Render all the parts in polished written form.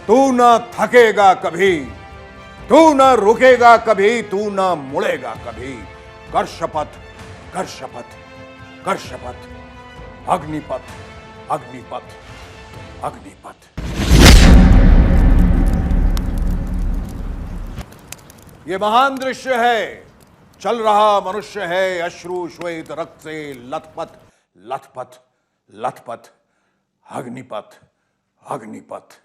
तू ना थकेगा कभी, तू ना रुकेगा कभी, तू ना मुड़ेगा कभी। कर शपथ, कर शपथ, कर शपथ। अग्निपथ, अग्निपथ, अग्निपथ। ये महान दृश्य है। चल रहा मनुष्य है अश्रु श्वेत रक्त से लथपथ, लथपथ, लथपथ। अग्निपथ, अग्निपथ,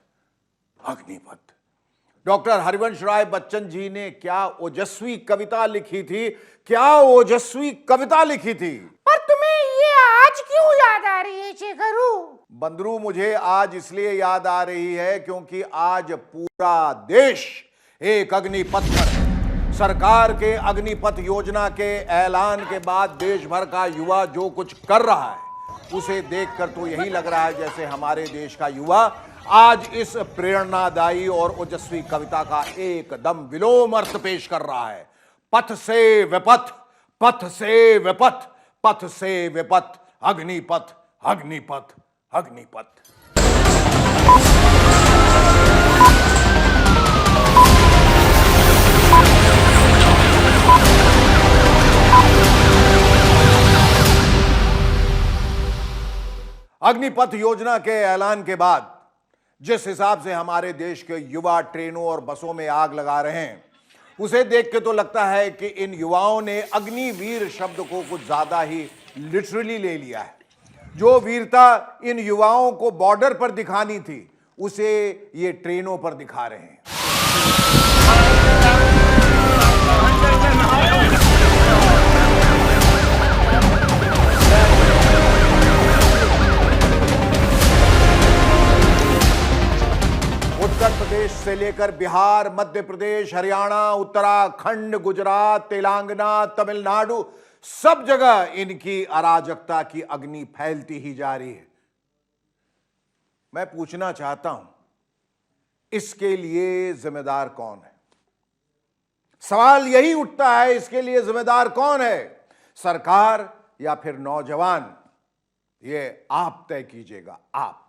अग्निपथ। डॉक्टर हरिवंश राय बच्चन जी ने क्या ओजस्वी कविता लिखी थी, क्या ओजस्वी कविता लिखी थी। पर तुम्हें ये आज क्यों याद आ रही है चेकरू? बंदरू, मुझे आज इसलिए याद आ रही है क्योंकि आज पूरा देश एक अग्निपथ पर है। सरकार के अग्निपथ योजना के ऐलान के बाद देश भर का युवा जो कुछ कर रहा है उसे देखकर तो यही लग रहा है जैसे हमारे देश का युवा आज इस प्रेरणादायी और ओजस्वी कविता का एकदम विलोम अर्थ पेश कर रहा है। पथ से विपथ, पथ से विपथ, पथ से विपथ। अग्निपथ, अग्निपथ, अग्निपथ। अग्निपथ योजना के ऐलान के बाद जिस हिसाब से हमारे देश के युवा ट्रेनों और बसों में आग लगा रहे हैं उसे देख के तो लगता है कि इन युवाओं ने अग्निवीर शब्द को कुछ ज्यादा ही लिटरली ले लिया है। जो वीरता इन युवाओं को बॉर्डर पर दिखानी थी उसे ये ट्रेनों पर दिखा रहे हैं। उत्तर प्रदेश से लेकर बिहार, मध्य प्रदेश, हरियाणा, उत्तराखंड, गुजरात, तेलंगाना, तमिलनाडु, सब जगह इनकी अराजकता की अग्नि फैलती ही जा रही है। मैं पूछना चाहता हूं, इसके लिए जिम्मेदार कौन है? सवाल यही उठता है, इसके लिए जिम्मेदार कौन है? सरकार या फिर नौजवान? ये आप तय कीजिएगा। आप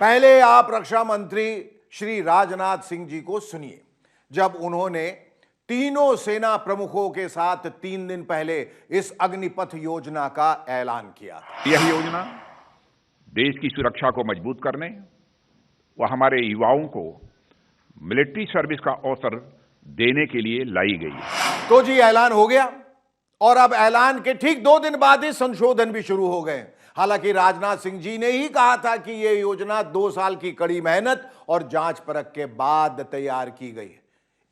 पहले आप रक्षा मंत्री श्री राजनाथ सिंह जी को सुनिए, जब उन्होंने तीनों सेना प्रमुखों के साथ 3 दिन पहले इस अग्निपथ योजना का ऐलान किया था। यह योजना देश की सुरक्षा को मजबूत करने व हमारे युवाओं को मिलिट्री सर्विस का अवसर देने के लिए लाई गई है। तो जी ऐलान हो गया और अब ऐलान के ठीक 2 दिन बाद ही संशोधन भी शुरू हो गए। हालांकि राजनाथ सिंह जी ने ही कहा था कि यह योजना 2 साल की कड़ी मेहनत और जांच परख के बाद तैयार की गई है।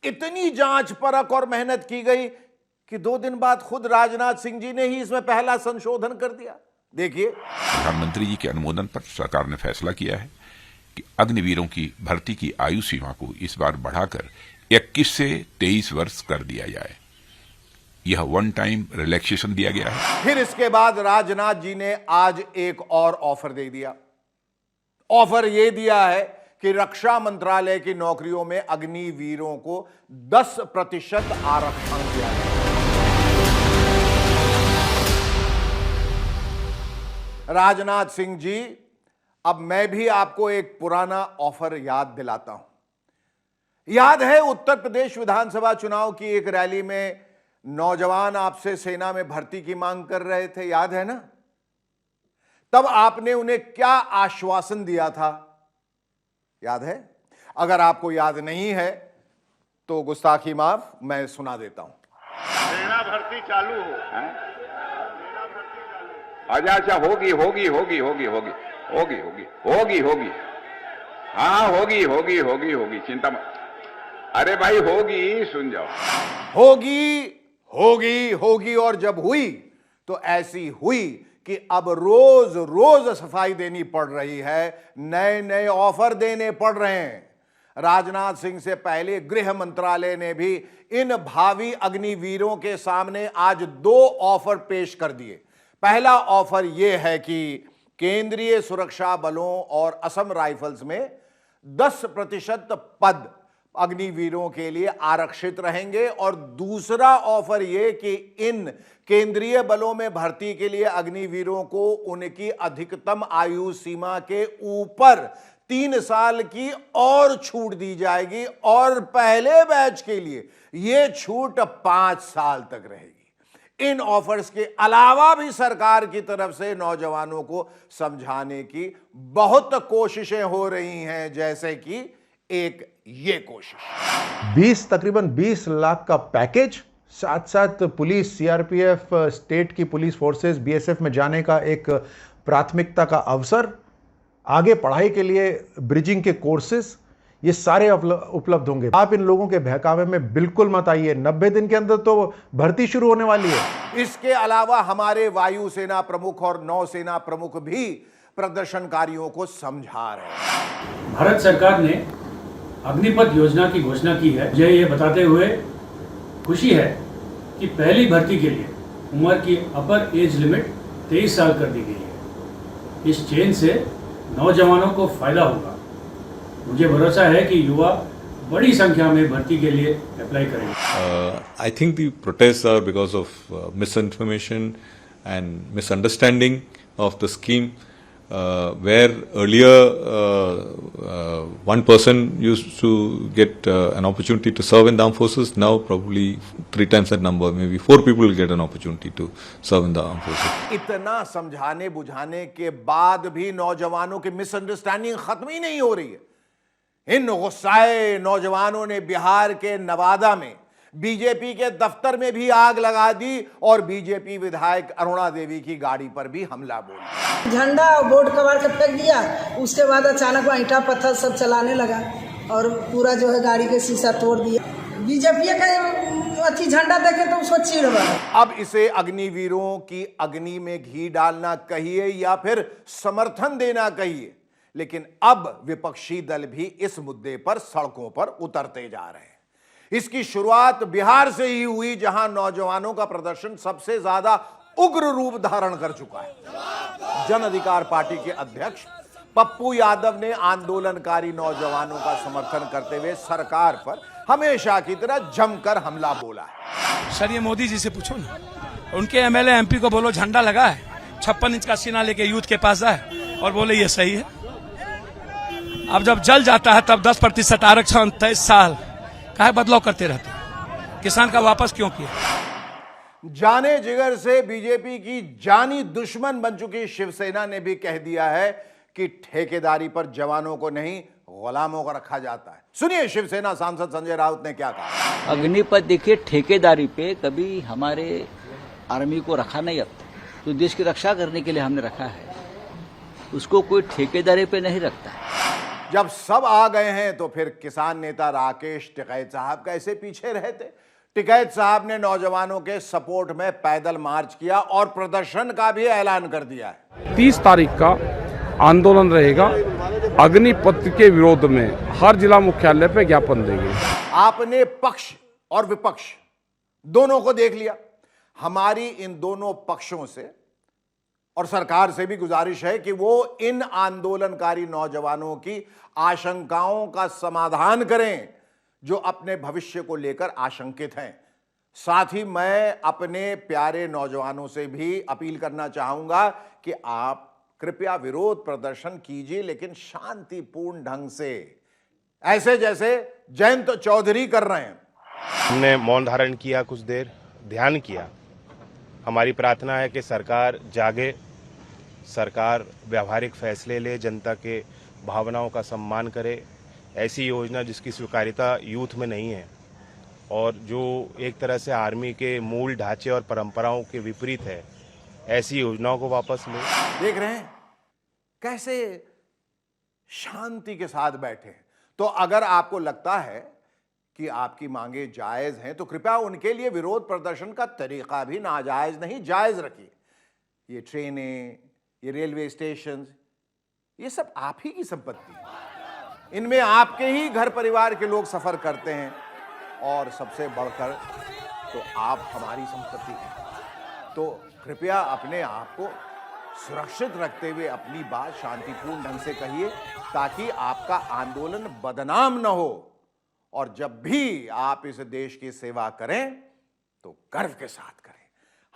इतनी जांच परख और मेहनत की गई कि 2 दिन बाद खुद राजनाथ सिंह जी ने ही इसमें पहला संशोधन कर दिया। देखिए, प्रधानमंत्री जी के अनुमोदन पर सरकार ने फैसला किया है कि अग्निवीरों की भर्ती की आयु सीमा को इस बार बढ़ाकर 21 से 23 वर्ष कर दिया जाए। यह 1 टाइम रिलैक्सेशन दिया गया है। फिर इसके बाद राजनाथ जी ने आज एक और ऑफर दे दिया। ऑफर यह दिया है कि रक्षा मंत्रालय की नौकरियों में अग्निवीरों को 10% आरक्षण दिया जाए। राजनाथ सिंह जी, अब मैं भी आपको एक पुराना ऑफर याद दिलाता हूं। याद है उत्तर प्रदेश विधानसभा चुनाव की एक रैली में नौजवान आपसे सेना में भर्ती की मांग कर रहे थे, याद है ना? तब आपने उन्हें क्या आश्वासन दिया था, याद है? अगर आपको याद नहीं है तो गुस्ताखी माफ, मैं सुना देता हूं। सेना भर्ती चालू हो। अच्छा, होगी होगी होगी होगी होगी होगी होगी होगी होगी हाँ होगी होगी होगी होगी, चिंता मत। अरे भाई होगी, सुन जाओ। होगी होगी होगी, और जब हुई तो ऐसी हुई कि अब रोज रोज सफाई देनी पड़ रही है, नए नए ऑफर देने पड़ रहे हैं। राजनाथ सिंह से पहले गृह मंत्रालय ने भी इन भावी अग्निवीरों के सामने आज 2 ऑफर पेश कर दिए। पहला ऑफर यह है कि केंद्रीय सुरक्षा बलों और असम राइफल्स में 10% पद अग्निवीरों के लिए आरक्षित रहेंगे और दूसरा ऑफर यह कि इन केंद्रीय बलों में भर्ती के लिए अग्निवीरों को उनकी अधिकतम आयु सीमा के ऊपर 3 साल की और छूट दी जाएगी और पहले बैच के लिए यह छूट 5 साल तक रहेगी। इन ऑफर्स के अलावा भी सरकार की तरफ से नौजवानों को समझाने की बहुत कोशिशें हो रही हैं, जैसे कि एक ये कोशिश तकरीबन 20 लाख का पैकेज, साथ साथ पुलिस, सीआरपीएफ, स्टेट की पुलिस फोर्सेस, बीएसएफ में जाने का एक प्राथमिकता का अवसर, आगे पढ़ाई के लिए ब्रिजिंग के कोर्सेज, ये सारे उपलब्ध होंगे। आप इन लोगों के बहकावे में बिल्कुल मत आइए, 90 दिन के अंदर तो भर्ती शुरू होने वाली है। इसके अलावा हमारे वायुसेना प्रमुख और नौसेना प्रमुख भी प्रदर्शनकारियों को समझा रहे हैं। भारत सरकार ने अग्निपथ योजना की घोषणा की है। मुझे ये बताते हुए खुशी है कि पहली भर्ती के लिए उम्र की अपर एज लिमिट 23 साल कर दी गई है। इस चेंज से नौजवानों को फायदा होगा। मुझे भरोसा है कि युवा बड़ी संख्या में भर्ती के लिए अप्लाई करेंगे। I think the protests are because of misinformation and misunderstanding of the scheme, where earlier one person used to get an opportunity to serve in the armed forces. Now probably 3 times that number, maybe 4 people will get an opportunity to serve in the armed forces. इतना समझाने बुझाने के बाद भी नौजवानों की misunderstanding खत्म ही नहीं हो रही है। इन गुस्साए नौजवानों ने बिहार के नवादा में बीजेपी के दफ्तर में भी आग लगा दी और बीजेपी विधायक अरुणा देवी की गाड़ी पर भी हमला बोला। झंडा और बोर्ड कबाड़ के फेंक दिया। उसके बाद अचानक वहाँ ईंटा पत्थर सब चलाने लगा और पूरा जो है गाड़ी के शीशा तोड़ दिया। बीजेपी का अच्छी झंडा देखे तो उसको चीड़ बना। अब इसे अग्निवीरों की अग्नि में घी डालना कहिए या फिर समर्थन देना कहिए, लेकिन अब विपक्षी दल भी इस मुद्दे पर सड़कों पर उतरते जा रहे हैं। इसकी शुरुआत बिहार से ही हुई, जहां नौजवानों का प्रदर्शन सबसे ज्यादा उग्र रूप धारण कर चुका है। जन अधिकार पार्टी के अध्यक्ष पप्पू यादव ने आंदोलनकारी नौजवानों का समर्थन करते हुए सरकार पर हमेशा की तरह जमकर हमला बोला है। सर ये मोदी जी से पूछो ना, उनके एमएलए एमपी को बोलो झंडा लगा है, 56 इंच का सीना लेके यूथ के पास जाए और बोले ये सही है। अब जब जल जाता है तब 10% आरक्षण 23 साल काहे बदलाव करते रहते हैं? किसान का वापस क्यों किया? जाने जिगर से बीजेपी की जानी दुश्मन बन चुकी शिवसेना ने भी कह दिया है कि ठेकेदारी पर जवानों को नहीं गुलामों को रखा जाता है। सुनिए शिवसेना सांसद संजय राउत ने क्या कहा। अग्निपथ देखिए, ठेकेदारी पे कभी हमारे आर्मी को रखा नहीं, अब तो देश की रक्षा करने के लिए हमने रखा है, उसको कोई ठेकेदारी पे नहीं रखता है। जब सब आ गए हैं तो फिर किसान नेता राकेश टिकैत साहब कैसे पीछे रहते। टिकैत साहब ने नौजवानों के सपोर्ट में पैदल मार्च किया और प्रदर्शन का भी ऐलान कर दिया है। 30 तारीख का आंदोलन रहेगा। अग्निपथ के विरोध में हर जिला मुख्यालय पे ज्ञापन देंगे। आपने पक्ष और विपक्ष दोनों को देख लिया। हमारी इन दोनों पक्षों से और सरकार से भी गुजारिश है कि वो इन आंदोलनकारी नौजवानों की आशंकाओं का समाधान करें जो अपने भविष्य को लेकर आशंकित हैं। साथ ही मैं अपने प्यारे नौजवानों से भी अपील करना चाहूंगा कि आप कृपया विरोध प्रदर्शन कीजिए, लेकिन शांतिपूर्ण ढंग से, ऐसे जैसे जयंत चौधरी कर रहे हैं। हमने मौन धारण किया, कुछ देर ध्यान किया। हमारी प्रार्थना है कि सरकार जागे, सरकार व्यावहारिक फैसले ले, जनता के भावनाओं का सम्मान करे। ऐसी योजना जिसकी स्वीकार्यता यूथ में नहीं है और जो एक तरह से आर्मी के मूल ढांचे और परंपराओं के विपरीत है, ऐसी योजनाओं को वापस ले। देख रहे हैं कैसे शांति के साथ बैठे हैं। तो अगर आपको लगता है कि आपकी मांगे जायज हैं तो कृपया उनके लिए विरोध प्रदर्शन का तरीका भी नाजायज नहीं, जायज रखिए। ये ट्रेनें, ये रेलवे स्टेशन, ये सब आप ही की संपत्ति है। इनमें आपके ही घर परिवार के लोग सफर करते हैं और सबसे बढ़कर तो आप हमारी संपत्ति हैं। तो कृपया अपने आप को सुरक्षित रखते हुए अपनी बात शांतिपूर्ण ढंग से कहिए ताकि आपका आंदोलन बदनाम न हो और जब भी आप इस देश की सेवा करें तो गर्व के साथ करें।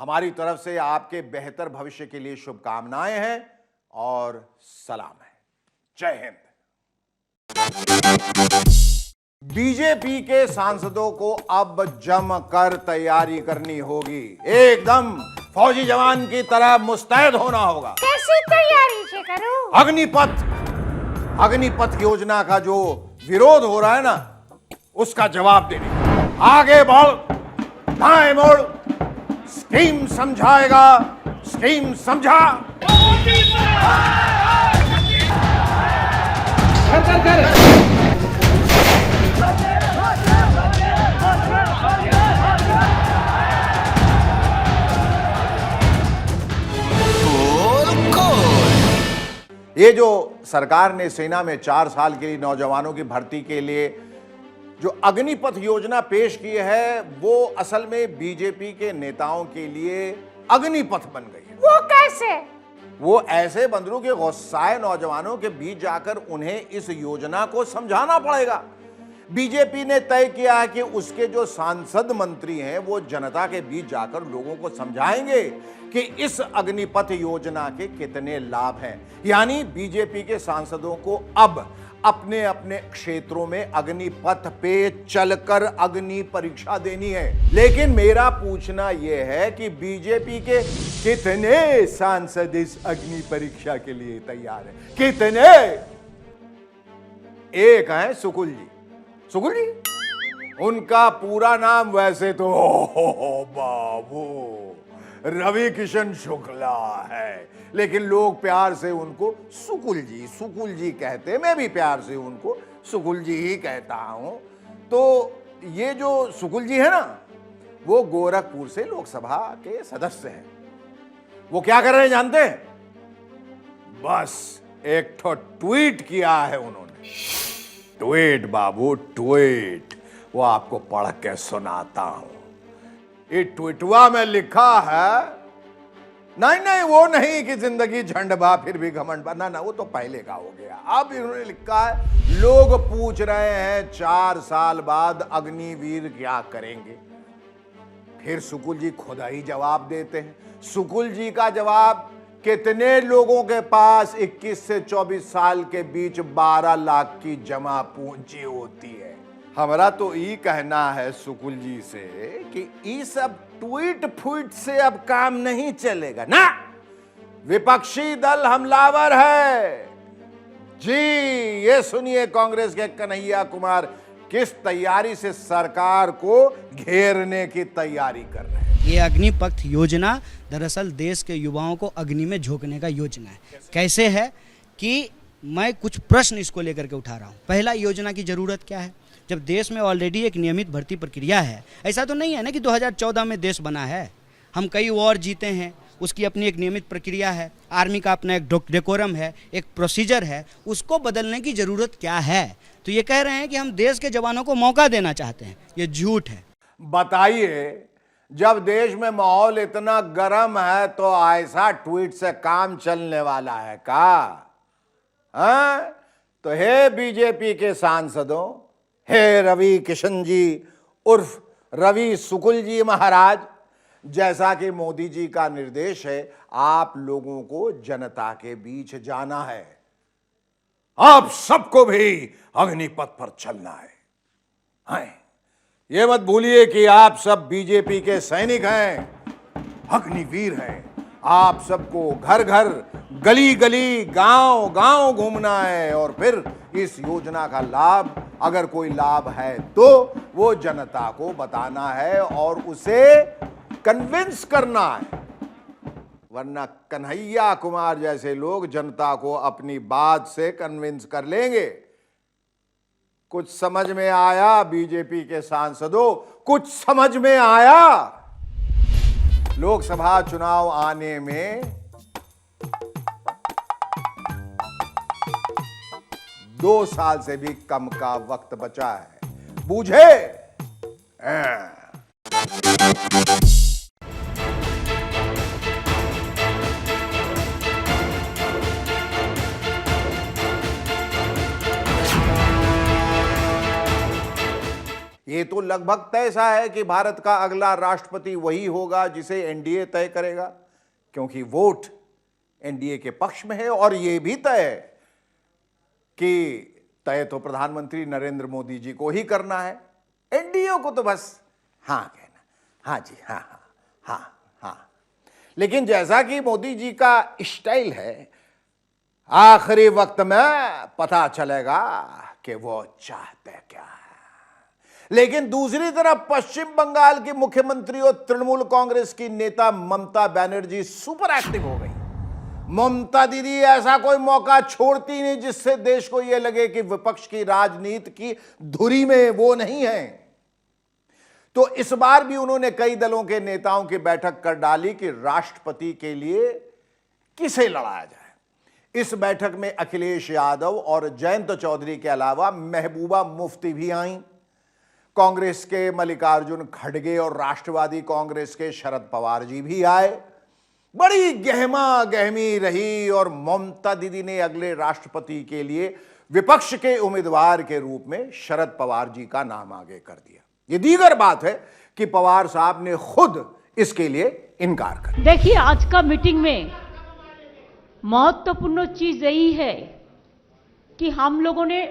हमारी तरफ से आपके बेहतर भविष्य के लिए शुभकामनाएं हैं और सलाम है। जय हिंद। बीजेपी के सांसदों को अब जमकर तैयारी करनी होगी, एकदम फौजी जवान की तरह मुस्तैद होना होगा। कैसी तैयारी से करूं? अग्निपथ योजना का जो विरोध हो रहा है ना, उसका जवाब देने। आगे बढ़, दाएं मोड़, स्कीम समझाएगा, स्कीम समझा। ये जो सरकार ने सेना में 4 साल के लिए नौजवानों की भर्ती के लिए जो अग्निपथ योजना पेश की है, वो असल में बीजेपी के नेताओं के लिए अग्निपथ बन गई है। वो कैसे? वो ऐसे बंदरों के गुस्साए नौजवानों के बीच जाकर उन्हें इस योजना को समझाना पड़ेगा। बीजेपी ने तय किया है कि उसके जो सांसद मंत्री हैं वो जनता के बीच जाकर लोगों को समझाएंगे कि इस अग्निपथ योजना के कितने लाभ हैं। यानी बीजेपी के सांसदों को अब अपने अपने क्षेत्रों में अग्निपथ पे चलकर अग्नि परीक्षा देनी है। लेकिन मेरा पूछना यह है कि बीजेपी के कितने सांसद इस अग्नि परीक्षा के लिए तैयार हैं? कितने? एक हैं सुकुल जी। सुकुल जी, उनका पूरा नाम वैसे तो बाबू रवि किशन शुक्ला है, लेकिन लोग प्यार से उनको सुकुल जी कहते। मैं भी प्यार से उनको सुकुल जी ही कहता हूं। तो ये जो सुकुल जी है ना, वो गोरखपुर से लोकसभा के सदस्य हैं। वो क्या कर रहे हैं जानते हैं? बस एक तो ट्वीट किया है उन्होंने। ट्वीट बाबू, ट्वीट। वो आपको पढ़ के सुनाता हूं। ये ट्वीटवा में लिखा है, नहीं वो नहीं कि जिंदगी झंडबा फिर भी घमंड बा, ना वो तो पहले का हो गया। अब इन्होंने लिखा है, लोग पूछ रहे हैं 4 साल बाद अग्निवीर क्या करेंगे। फिर सुकुल जी खुद ही जवाब देते हैं। सुकुल जी का जवाब, कितने लोगों के पास 21 से 24 साल के बीच 12 लाख की जमा पूंजी होती है। हमारा तो ये कहना है सुकुल जी से कि ये सब ट्वीट फूट से अब काम नहीं चलेगा ना। विपक्षी दल हमलावर है जी। ये सुनिए कांग्रेस के कन्हैया कुमार किस तैयारी से सरकार को घेरने की तैयारी कर रहे हैं। ये अग्निपथ योजना दरअसल देश के युवाओं को अग्नि में झोंकने का योजना है। कैसे है कि मैं कुछ प्रश्न इसको लेकर के उठा रहा हूँ। पहला, योजना की ज़रूरत क्या है? जब देश में ऑलरेडी एक नियमित भर्ती प्रक्रिया है। ऐसा तो नहीं है ना कि 2014 में देश बना है। हम कई वॉर जीते हैं, उसकी अपनी एक नियमित प्रक्रिया है। आर्मी का अपना एक डेकोरम है, एक प्रोसीजर है। उसको बदलने की ज़रूरत क्या है? तो ये कह रहे हैं कि हम देश के जवानों को मौका देना चाहते हैं। ये झूठ है। बताइए, जब देश में माहौल इतना गर्म है तो ऐसा ट्वीट से काम चलने वाला है का? तो हे बीजेपी के सांसदों, हे रवि किशन जी उर्फ रवि सुकुल जी महाराज, जैसा कि मोदी जी का निर्देश है, आप लोगों को जनता के बीच जाना है। आप सबको भी अग्निपथ पर चलना है। ये मत भूलिए कि आप सब बीजेपी के सैनिक हैं, अग्निवीर हैं। आप सबको घर घर, गली गली, गांव गांव घूमना है और फिर इस योजना का लाभ, अगर कोई लाभ है तो वो जनता को बताना है और उसे कन्विंस करना है। वरना कन्हैया कुमार जैसे लोग जनता को अपनी बात से कन्विंस कर लेंगे। कुछ समझ में आया बीजेपी के सांसदों? कुछ समझ में आया? लोकसभा चुनाव आने में 2 साल से भी कम का वक्त बचा है। बूझे? ये तो लगभग तय सा है कि भारत का अगला राष्ट्रपति वही होगा जिसे एनडीए तय करेगा, क्योंकि वोट एनडीए के पक्ष में है। और यह भी तय है कि तय तो प्रधानमंत्री नरेंद्र मोदी जी को ही करना है, एनडीए को तो बस हाँ कहना, हाँ जी, हाँ हाँ हाँ हाँ। लेकिन जैसा कि मोदी जी का स्टाइल है, आखिरी वक्त में पता चलेगा कि वो चाहते क्या है। लेकिन दूसरी तरफ पश्चिम बंगाल की मुख्यमंत्री और तृणमूल कांग्रेस की नेता ममता बनर्जी सुपर एक्टिव हो गई। ममता दीदी ऐसा कोई मौका छोड़ती नहीं जिससे देश को यह लगे कि विपक्ष की राजनीति की धुरी में वो नहीं है। तो इस बार भी उन्होंने कई दलों के नेताओं की बैठक कर डाली कि राष्ट्रपति के लिए किसे लड़ाया जाए। इस बैठक में अखिलेश यादव और जयंत चौधरी के अलावा महबूबा मुफ्ती भी आईं। कांग्रेस के मल्लिकार्जुन खड़गे और राष्ट्रवादी कांग्रेस के शरद पवार जी भी आए। बड़ी गहमा गहमी रही और ममता दीदी ने अगले राष्ट्रपति के लिए विपक्ष के उम्मीदवार के रूप में शरद पवार जी का नाम आगे कर दिया। ये दीगर बात है कि पवार साहब ने खुद इसके लिए इनकार कर दिया। देखिए, आज का मीटिंग में महत्वपूर्ण चीज यही है कि हम लोगों ने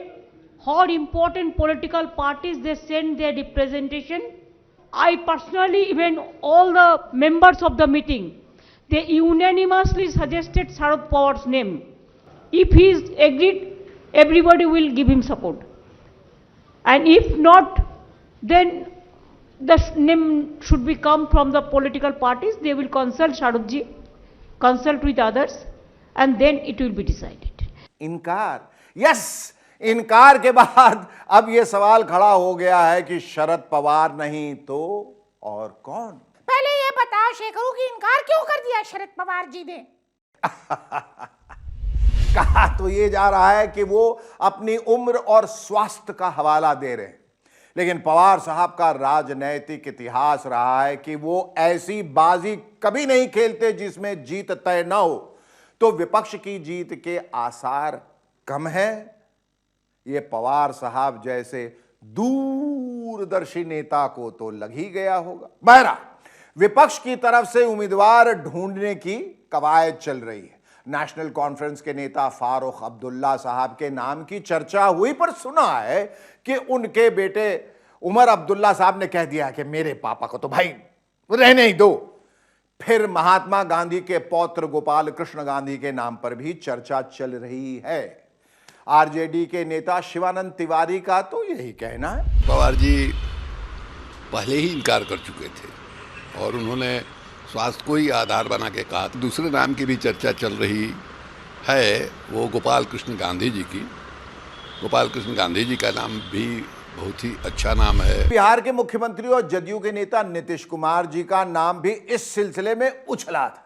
all important political parties, they send their representation. I personally, even all the members of the meeting, they unanimously suggested Sharad Pawar's name. If he is agreed, everybody will give him support. And if not, then the name should be come from the political parties. They will consult Sharadji, consult with others, and then it will be decided. इनकार, yes. इनकार के बाद अब यह सवाल खड़ा हो गया है कि शरद पवार नहीं तो और कौन। पहले ये बताओ शेखरू कि इनकार क्यों कर दिया शरद पवार जी ने? कहा तो ये जा रहा है कि वो अपनी उम्र और स्वास्थ्य का हवाला दे रहे हैं। लेकिन पवार साहब का राजनैतिक इतिहास रहा है कि वो ऐसी बाजी कभी नहीं खेलते जिसमें जीत तय न हो। तो विपक्ष की जीत के आसार कम है। ये पवार साहब जैसे दूरदर्शी नेता को तो लग ही गया होगा। बहरहाल विपक्ष की तरफ से उम्मीदवार ढूंढने की कवायद चल रही है। नेशनल कॉन्फ्रेंस के नेता फारूक अब्दुल्ला साहब के नाम की चर्चा हुई, पर सुना है कि उनके बेटे उमर अब्दुल्ला साहब ने कह दिया कि मेरे पापा को तो भाई रहने ही दो। फिर महात्मा गांधी के पौत्र गोपाल कृष्ण गांधी के नाम पर भी चर्चा चल रही है। आरजेडी के नेता शिवानंद तिवारी का तो यही कहना है। पवार जी पहले ही इनकार कर चुके थे और उन्होंने स्वास्थ्य को ही आधार बना के कहा। दूसरे नाम की भी चर्चा चल रही है, वो गोपाल कृष्ण गांधी जी की। गोपाल कृष्ण गांधी जी का नाम भी बहुत ही अच्छा नाम है। बिहार के मुख्यमंत्री और जदयू के नेता नीतीश कुमार जी का नाम भी इस सिलसिले में उछला था।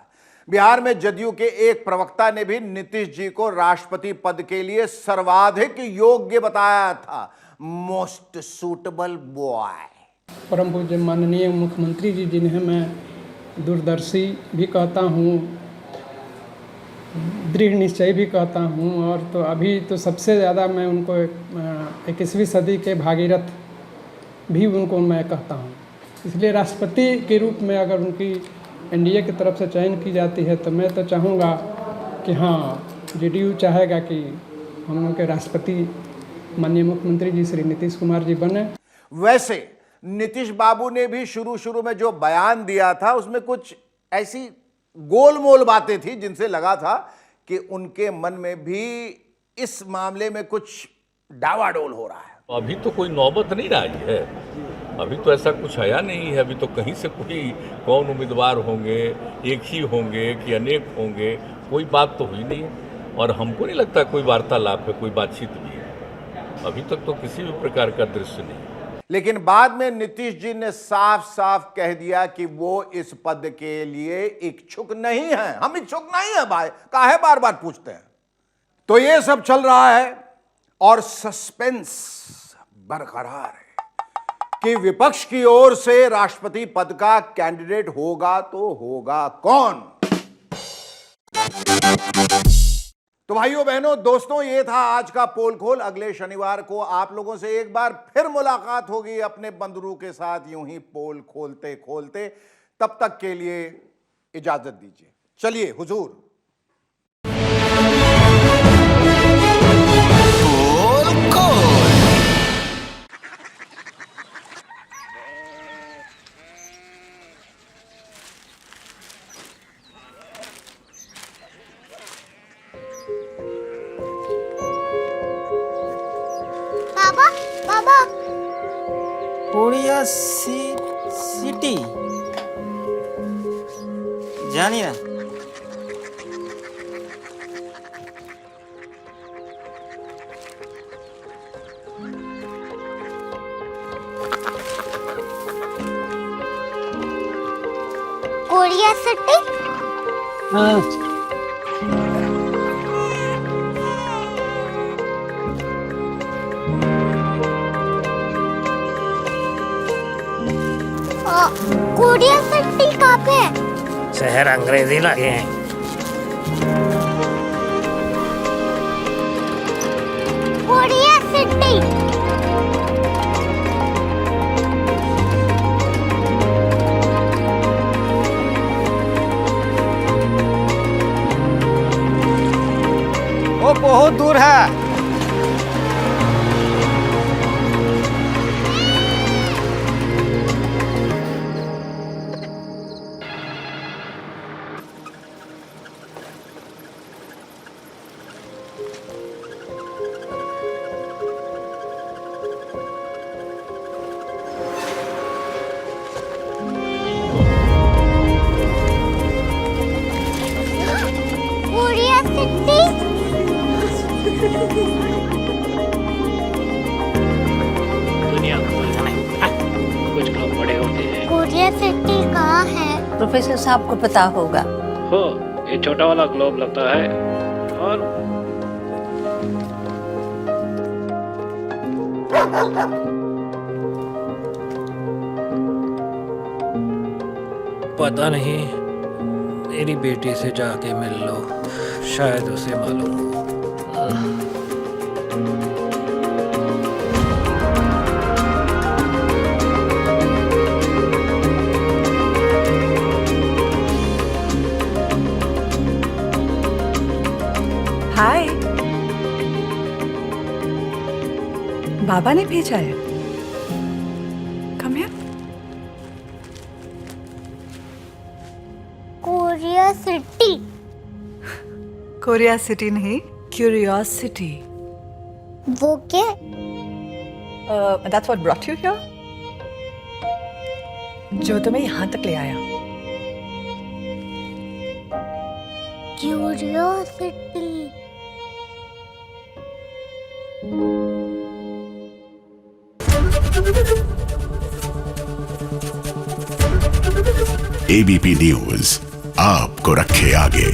बिहार में जदयू के एक प्रवक्ता ने भी नीतीश जी को राष्ट्रपति पद के लिए सर्वाधिक योग्य बताया था, मोस्ट सूटेबल बॉय। परम पूज्य माननीय मुख्यमंत्री जी जिन्हें मैं दूरदर्शी भी कहता हूँ, दृढ़ निश्चय भी कहता हूँ, और तो अभी तो सबसे ज़्यादा मैं उनको 21वीं सदी के भागीरथ भी उनको मैं कहता हूँ। इसलिए राष्ट्रपति के रूप में अगर उनकी एनडीए की तरफ से चयन की जाती है तो मैं तो चाहूँगा कि हाँ, जेडीयू चाहेगा कि हम लोग के राष्ट्रपति माननीय मुख्यमंत्री जी श्री नीतीश कुमार जी बने। वैसे नीतीश बाबू ने भी शुरू में जो बयान दिया था उसमें कुछ ऐसी गोलमोल बातें थी जिनसे लगा था कि उनके मन में भी इस मामले में कुछ डावाडोल हो रहा है। अभी तो कोई नौबत नहीं आई है, अभी तो ऐसा कुछ आया नहीं है। अभी तो कहीं से कोई कौन उम्मीदवार होंगे, एक ही होंगे कि अनेक होंगे, कोई बात तो हुई नहीं है। और हमको नहीं लगता कोई वार्तालाप है, कोई बातचीत भी है। अभी तक तो किसी भी प्रकार का दृश्य नहीं। लेकिन बाद में नीतीश जी ने साफ साफ कह दिया कि वो इस पद के लिए इच्छुक नहीं है। हम इच्छुक नहीं है भाई, काहे बार बार पूछते हैं। तो ये सब चल रहा है और सस्पेंस बरकरार है कि विपक्ष की ओर से राष्ट्रपति पद का कैंडिडेट होगा तो होगा कौन। तो भाइयों बहनों दोस्तों, ये था आज का पोल खोल। अगले शनिवार को आप लोगों से एक बार फिर मुलाकात होगी अपने बंदरू के साथ, यूं ही पोल खोलते खोलते। तब तक के लिए इजाजत दीजिए। चलिए हुजूर। बाबा बाबा कोरिया सिटी जानी ना कोरिया सिटी। हाँ कोरिया सिटी कहाँ पे है? शहर अंग्रेजी लगे हैं। Korea city. वो बहुत दूर है। Korea city. दुनिया कुछ लोग बड़े होते हैं। कोरिया सिटी कहाँ है? प्रोफेसर साहब को पता होगा। हो ये छोटा वाला ग्लोब लगता है और पता नहीं, मेरी बेटी से जाके मिल लो, शायद उसे मालूम हो। हाय, बाबा ने भेजा है। Come here. Korea city. Korea city नहीं, क्यूरियोसिटी। वो क्या? That's what brought you here? जो तुम्हें यहाँ तक ले आया। क्यूरियोसिटी। एबीपी न्यूज आपको रखे आगे।